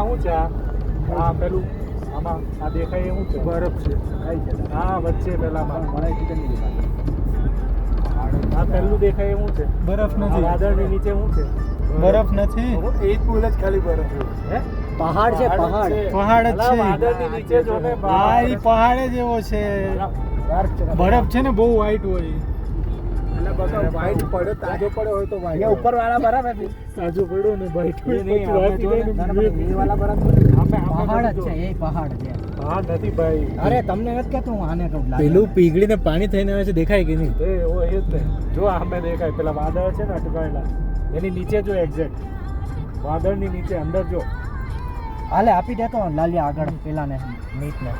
શું છે આ પેલું આમાં આ દેખાય એ શું છે? બરફ છે કઈ છે હા વચ્ચે પેલામાં મને ટિકિટ નહીં આ પેલું દેખાય એ શું છે? બરફ આ નથી. વાદળની નીચે શું છે? બરફ નથી. એ જ બોલે જ ખાલી બરફ હે પહાડ છે પહાડ પહાડ જ અલા, છે. વાદળની નીચે જો ને હા એ પહાડ જ એવો છે. ડાર્ક છે બરફ છે ને બહુ વ્હાઈટ હોય. એટલે બધા વ્હાઈટ પડ્યો તાજો પડ્યો હોય તો વ્હાઈટ ઉપર વાળા બરફ હતી તાજો પડ્યો ને ભાઈ એ નહીં આપણે જો ને એ વાળા બરફ પહાડ જ છે એ પહાડ છે હા નથી ભાઈ અરે તમને નથી કહેતો હું આને કહું પેલું પીગળીને પાણી થઈને આવે છે દેખાય કે નહીં? એ ઓ એ જ ને જો આમે દેખાય પેલા વાદળ છે ને અટકાયેલા એની નીચે જો એક્ઝેક્ટ વાદળની નીચે અંદર જો હાલે આપી દેતો લાલિયા આગળ પેલાને મીટ ને